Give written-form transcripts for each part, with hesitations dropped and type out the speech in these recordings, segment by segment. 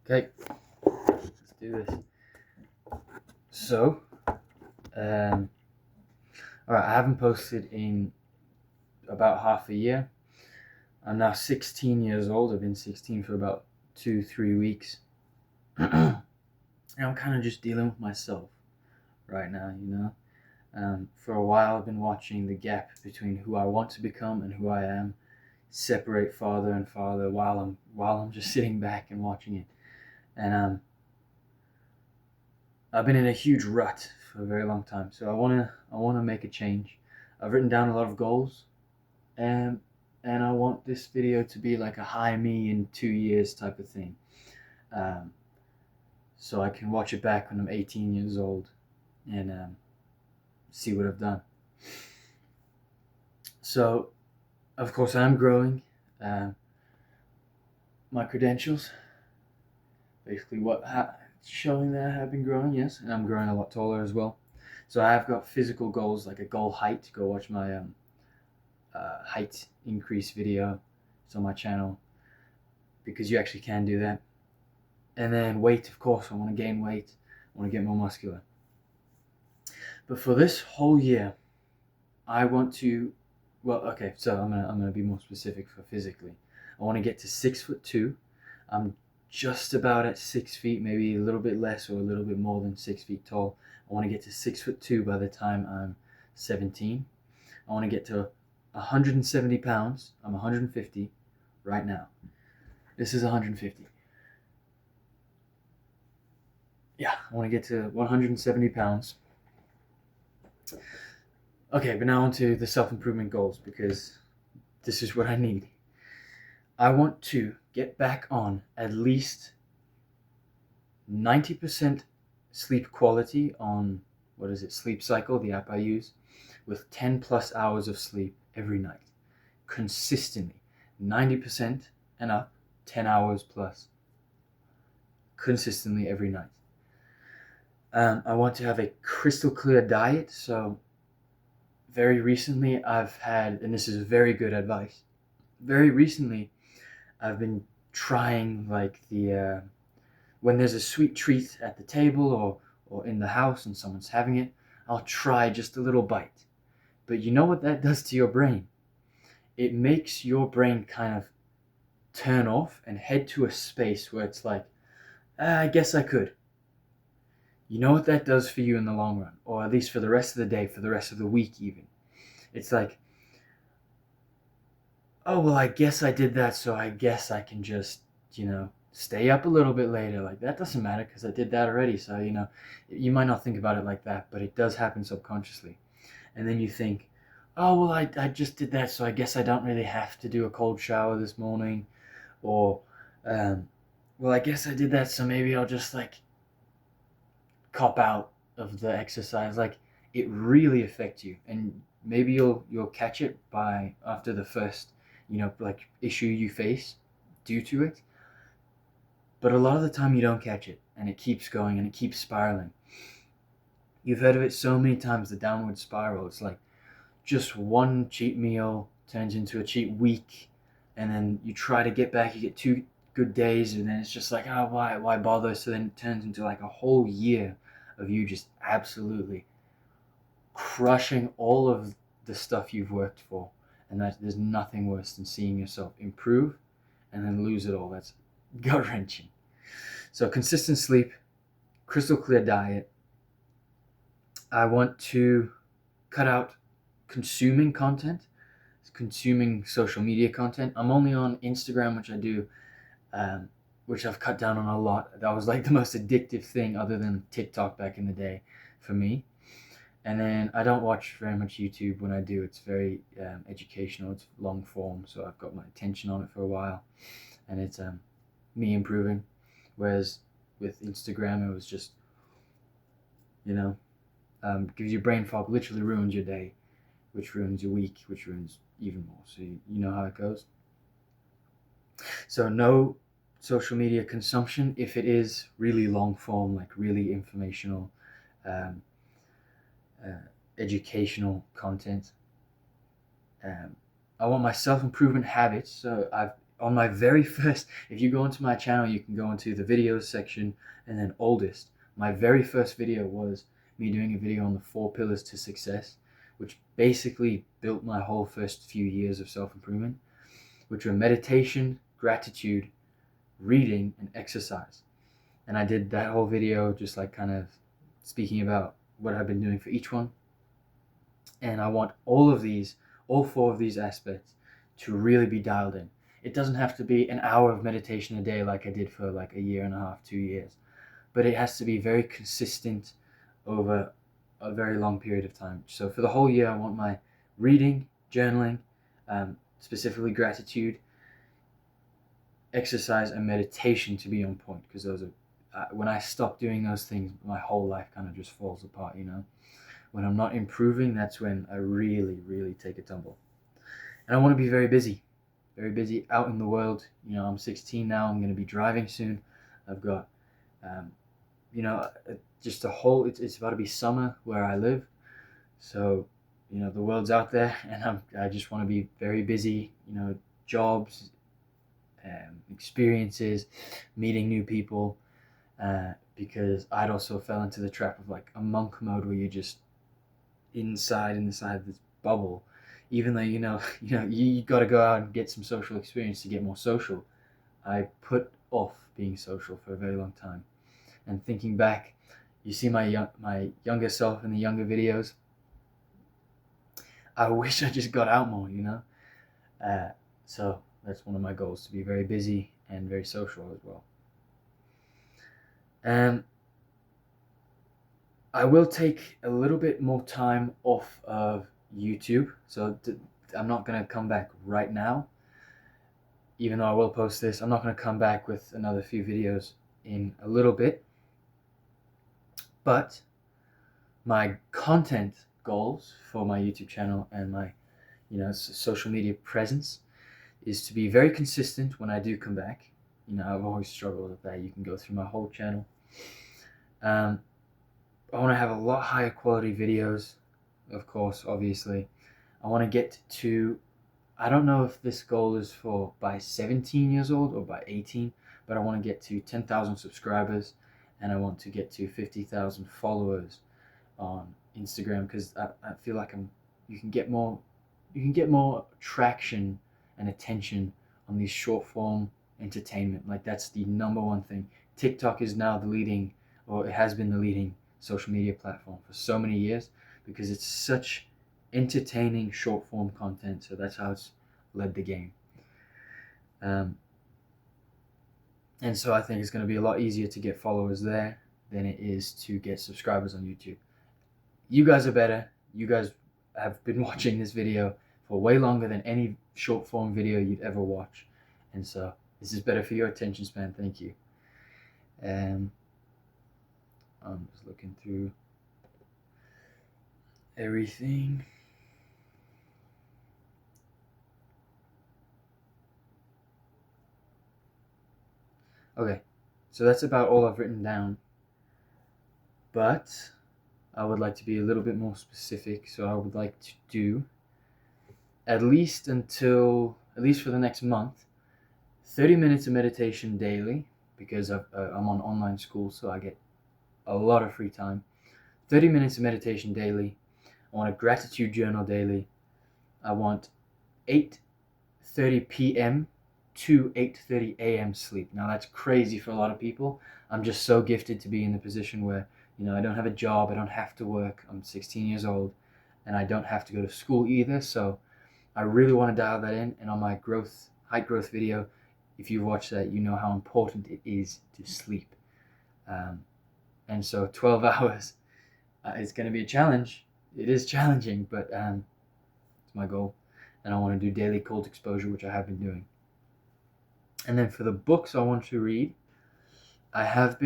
Okay, let's do this. So, all right, I haven't posted in about half a year. I'm now 16 years old. I've been 16 for about 2-3 weeks. And I'm kind of just dealing with myself right now. For a while, I've been watching the gap between who I want to become and who I am separate farther and farther while I'm just sitting back and watching it. And I've been in a huge rut for a very long time, so I wanna make a change. I've written down a lot of goals, and I want this video to be like a high me in 2 years type of thing. Um, so I can watch it back when I'm 18 years old and see what I've done. So, of course, I'm growing. My credentials, basically showing that I have been growing, yes, and I'm growing a lot taller as well. So I have got physical goals, like a goal height. Go watch my height increase video. It's on my channel because you actually can do that. And then weight, of course, I want to gain weight. I want to get more muscular. But for this whole year, I want to. Well, okay, so I'm gonna be more specific for physically. I want to get to 6'2". I'm just about at 6 feet, maybe a little bit less or a little bit more than 6 feet tall. I want to get to 6'2" by the time I'm 17. I want to get to 170 pounds. I'm 150 right now. This is 150. Yeah, I want to get to 170 pounds. Okay, but now on to the self-improvement goals, because this is what I need. I want to get back on at least 90% sleep quality on, Sleep Cycle, the app I use, with 10 plus hours of sleep every night. Consistently. 90% and up, 10 hours plus. Consistently every night. I want to have a crystal clear diet. So very recently I've had, and this is very good advice, very recently I've been trying like when there's a sweet treat at the table or in the house and someone's having it, I'll try just a little bite. But you know what that does to your brain? It makes your brain kind of turn off and head to a space where it's like, I guess I could. You know what that does for you in the long run, or at least for the rest of the day, for the rest of the week even. It's like, oh, well, I guess I did that, so I guess I can just, stay up a little bit later. Like, that doesn't matter because I did that already. So, you might not think about it like that, but it does happen subconsciously. And then you think, oh, well, I just did that, so I guess I don't really have to do a cold shower this morning. Or, well, I guess I did that, so maybe I'll just, like, cop out of the exercise. Like, it really affects you. And maybe you'll catch it by after the first, like, issue you face due to it. But a lot of the time you don't catch it, and it keeps going and it keeps spiraling. You've heard of it so many times, the downward spiral. It's like just one cheat meal turns into a cheat week, and then you try to get back, you get 2 good days, and then it's just like, oh, why bother? So then it turns into like a whole year of you just absolutely crushing all of the stuff you've worked for. And that there's nothing worse than seeing yourself improve and then lose it all. That's gut wrenching. So consistent sleep, crystal clear diet. I want to cut out consuming content, consuming social media content. I'm only on Instagram, which I've cut down on a lot. That was like the most addictive thing other than TikTok back in the day for me. And then I don't watch very much YouTube. When I do, it's very educational. It's long form, so I've got my attention on it for a while, and it's me improving. Whereas with Instagram, it was just, gives you brain fog, literally ruins your day, which ruins your week, which ruins even more. So you know how it goes. So no social media consumption if it is really long form, like really informational, um, educational content. I want my self-improvement habits. So I've on my very first, if you go into my channel, you can go into the videos section and then oldest. My very first video was me doing a video on the 4 pillars to success, which basically built my whole first few years of self-improvement, which were meditation, gratitude, reading, and exercise. And I did that whole video just like kind of speaking about what I've been doing for each one. And I want all 4 of these aspects to really be dialed in. It doesn't have to be an hour of meditation a day like I did for like a year and a half, 2 years, but it has to be very consistent over a very long period of time. So for the whole year, I want my reading, journaling, specifically gratitude, exercise, and meditation to be on point, because those are when I stop doing those things, my whole life kind of just falls apart, you know. When I'm not improving, that's when I really, really take a tumble. And I want to be very busy out in the world. You know, I'm 16 now. I'm going to be driving soon. I've got, you know, just a whole. It's about to be summer where I live, so you know the world's out there, and I just want to be very busy. You know, jobs, experiences, meeting new people. Because I'd also fell into the trap of like a monk mode where you're just inside this bubble, even though you got to go out and get some social experience to get more social. I put off being social for a very long time, and thinking back, you see my younger self in the younger videos. I wish I just got out more, you know. So that's one of my goals, to be very busy and very social as well. I will take a little bit more time off of YouTube, so I'm not going to come back right now. Even though I will post this, I'm not going to come back with another few videos in a little bit. But my content goals for my YouTube channel and my, you know, social media presence is to be very consistent when I do come back. You know, I've always struggled with that. You can go through my whole channel. I want to have a lot higher quality videos, of course, obviously. I want to get to, I don't know if this goal is for by 17 years old or by 18, but I want to get to 10,000 subscribers, and I want to get to 50,000 followers on Instagram, because I feel like you can get more traction and attention on these short form entertainment. Like, that's the number one thing. TikTok is now the leading, or it has been the leading social media platform for so many years, because it's such entertaining short form content. So that's how it's led the game. And so I think it's going to be a lot easier to get followers there than it is to get subscribers on YouTube. You guys are better. You guys have been watching this video for way longer than any short form video you'd ever watch, and so this is better for your attention span. Thank you. I'm just looking through everything. Okay, so that's about all I've written down, but I would like to be a little bit more specific. So I would like to do, at least for the next month, 30 minutes of meditation daily, because I'm on online school, so I get a lot of free time. 30 minutes of meditation daily. I want a gratitude journal daily. I want 8:30 p.m. to 8:30 a.m. sleep. Now that's crazy for a lot of people. I'm just so gifted to be in the position where, you know, I don't have a job, I don't have to work, I'm 16 years old, and I don't have to go to school either. So I really want to dial that in. And on my height growth video, if you watch that, you know how important it is to sleep. And so 12 hours is going to be a challenge. It is challenging, but it's my goal. And I want to do daily cold exposure, which I have been doing. And then for the books I want to read, I've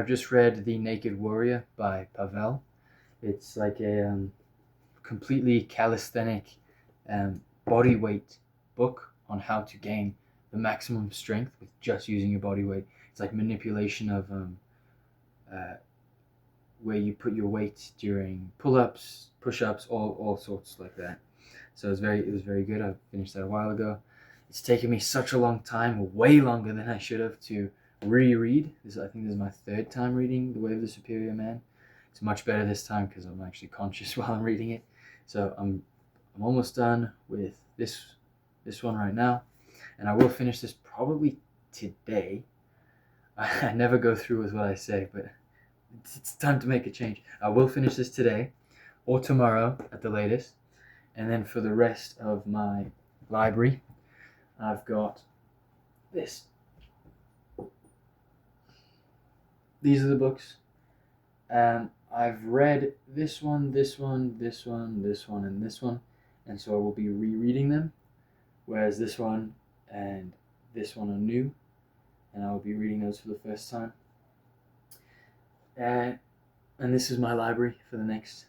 just read The Naked Warrior by Pavel. It's like a completely calisthenic body weight book on how to gain the maximum strength with just using your body weight. It's like manipulation of where you put your weight during pull-ups, push-ups, all sorts like that. So it was very good. I finished that a while ago. It's taken me such a long time, way longer than I should have, to reread. I think this is my third time reading The Way of the Superior Man. It's much better this time because I'm actually conscious while I'm reading it. So I'm almost done with this one right now, and I will finish this probably today. I never go through with what I say, but it's time to make a change. I will finish this today or tomorrow at the latest, and then for the rest of my library, I've got this. These are the books. I've read this one, this one, this one, this one, and this one, and so I will be rereading them. Whereas this one and this one are new, and I will be reading those for the first time. And this is my library for the next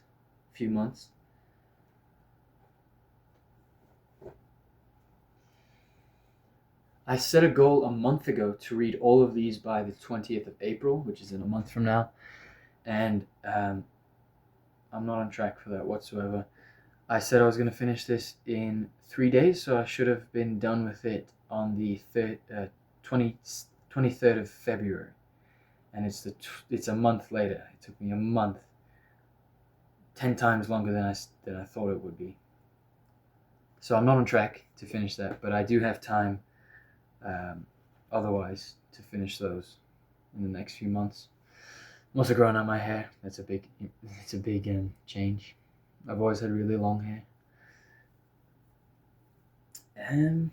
few months. I set a goal a month ago to read all of these by the 20th of April, which is in a month from now, and I'm not on track for that whatsoever. I said I was going to finish this in 3 days, so I should have been done with it on the 23rd of February, and it's a month later. It took me a month, 10 times longer than I thought it would be. So I'm not on track to finish that, but I do have time otherwise to finish those in the next few months. I'm also growing out my hair. It's a big change. I've always had really long hair. Okay.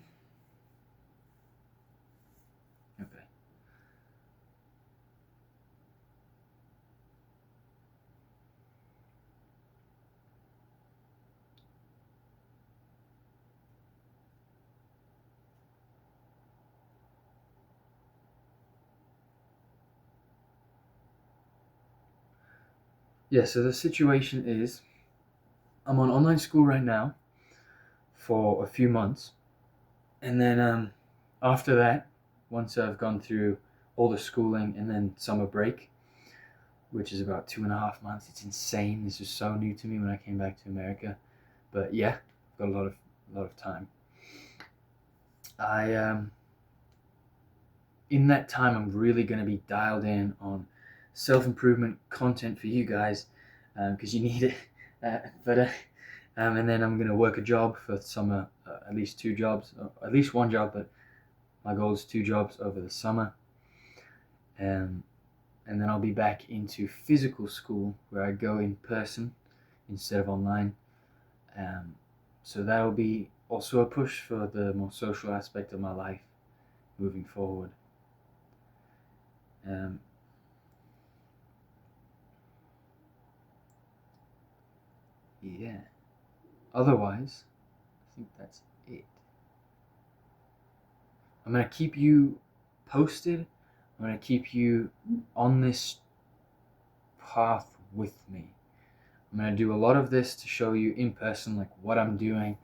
Yeah, so the situation is I'm on online school right now for a few months, and then after that, once I've gone through all the schooling and then summer break, which is about 2.5 months. It's insane. This was so new to me when I came back to America, but yeah, I've got a lot of time. I in that time, I'm really going to be dialed in on self-improvement content for you guys, because you need it. And then I'm going to work a job for summer, at least 2 jobs, at least 1 job, but my goal is 2 jobs over the summer. And then I'll be back into physical school where I go in person instead of online. So that'll be also a push for the more social aspect of my life moving forward. Yeah. Otherwise, I think that's it. I'm going to keep you posted. I'm going to keep you on this path with me. I'm going to do a lot of this to show you in person, like what I'm doing,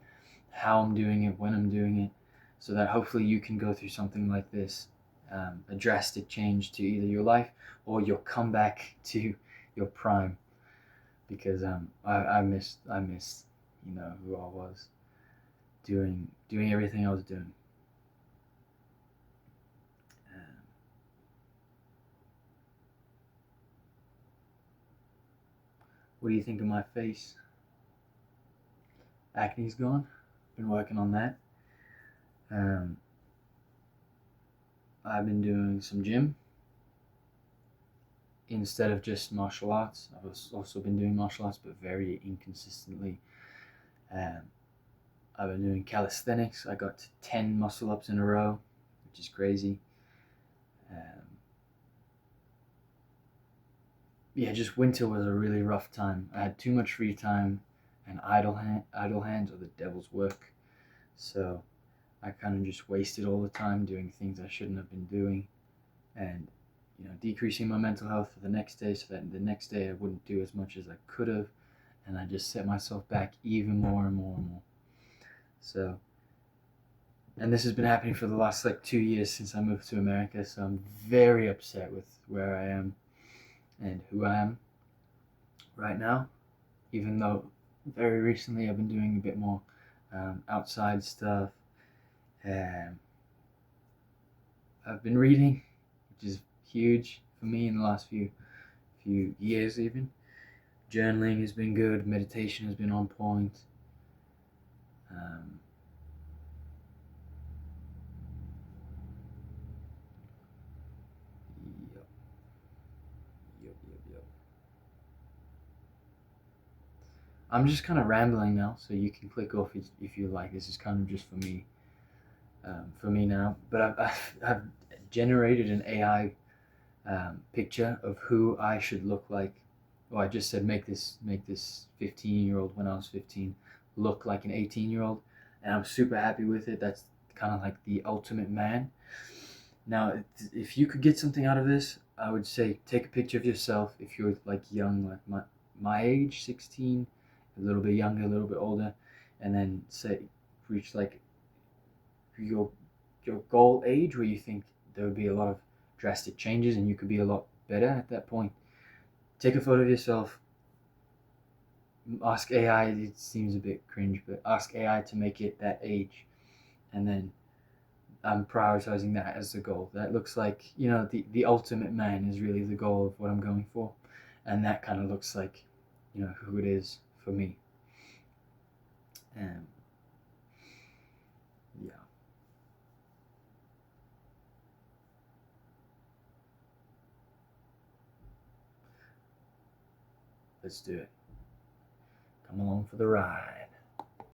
how I'm doing it, when I'm doing it, so that hopefully you can go through something like this, a drastic change to either your life or your comeback to your prime. Because I miss who I was, doing everything I was doing. What do you think of my face? Acne's gone. Been working on that. I've been doing some gym instead of just martial arts. I've also been doing martial arts, but very inconsistently. I've been doing calisthenics. I got to 10 muscle ups in a row, which is crazy. Yeah, just winter was a really rough time. I had too much free time, and idle hands are the devil's work. So I kind of just wasted all the time doing things I shouldn't have been doing, and decreasing my mental health for the next day, so that the next day I wouldn't do as much as I could have, and I just set myself back even more and more and more. So, and this has been happening for the last 2 years since I moved to America. So I'm very upset with where I am and who I am right now, even though very recently I've been doing a bit more outside stuff Um, I've been reading, which is huge for me in the last few years even. Journaling has been good. Meditation has been on point. Um, yep, yep. I'm just kind of rambling now, so you can click off if you like. This is kind of just for me now. But I've generated an AI picture of who I should look like. Oh, I just said make this 15-year-old when I was 15 look like an 18-year-old, and I'm super happy with it. That's kind of like the ultimate man. Now, if you could get something out of this, I would say take a picture of yourself if you're like young, like my age, 16, a little bit younger, a little bit older, and then say reach like your your goal age where you think there would be a lot of drastic changes and you could be a lot better at that point. Take a photo of yourself. Ask AI. It seems a bit cringe, but ask AI to make it that age, and then I'm prioritizing that as the goal. That looks like, the ultimate man is really the goal of what I'm going for, and that kind of looks like, who it is for me. And yeah, let's do it. Come along for the ride.